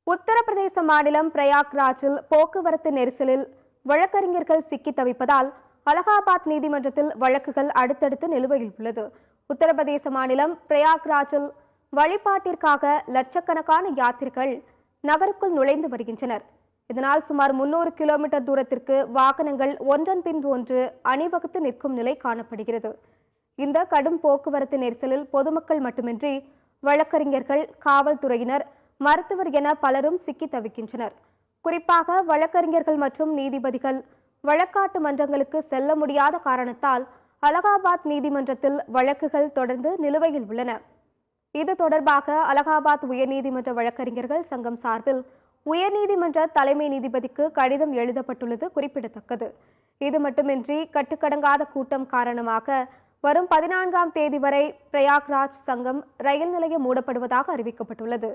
உத்தரப்பிரதேச மாநிலம் பிரயாக்ராஜில் போக்குவரத்து நெரிசலில் வழக்கறிஞர்கள் சிக்கி தவிப்பதால் அலகாபாத் நீதிமன்றத்தில் வழக்குகள் அடுத்தடுத்து நிலுவையில் உள்ளது. உத்தரப்பிரதேச மாநிலம் பிரயாக்ராஜில் வழிபாட்டிற்காக லட்சக்கணக்கான யாத்திரிகள் நகருக்குள் நுழைந்து வருகின்றனர். இதனால் சுமார் 300 கிலோமீட்டர் தூரத்திற்கு வாகனங்கள் ஒன்றன் பின் ஒன்று அணிவகுத்து நிற்கும் நிலை காணப்படுகிறது. இந்த கடும் போக்குவரத்து நெரிசலில் பொதுமக்கள் மட்டுமின்றி வழக்கறிஞர்கள், காவல்துறையினர், மருத்துவர் என பலரும் சிக்கி தவிக்கின்றனர். குறிப்பாக வழக்கறிஞர்கள் மற்றும் நீதிபதிகள் வழக்காட்டு மன்றங்களுக்கு செல்ல முடியாத காரணத்தால் அலகாபாத் நீதிமன்றத்தில் வழக்குகள் தொடர்ந்து நிலுவையில் உள்ளன. இது தொடர்பாக அலகாபாத் உயர்நீதிமன்ற வழக்கறிஞர்கள் சங்கம் சார்பில் உயர்நீதிமன்ற தலைமை நீதிபதிக்கு கடிதம் எழுதப்பட்டுள்ளது குறிப்பிடத்தக்கது. இது மட்டுமின்றி கட்டுக்கடங்காத கூட்டம் காரணமாக வரும் 14ஆம் தேதி வரை பிரயாக்ராஜ் சங்கம் ரயில் நிலையம் மூடப்படுவதாக அறிவிக்கப்பட்டுள்ளது.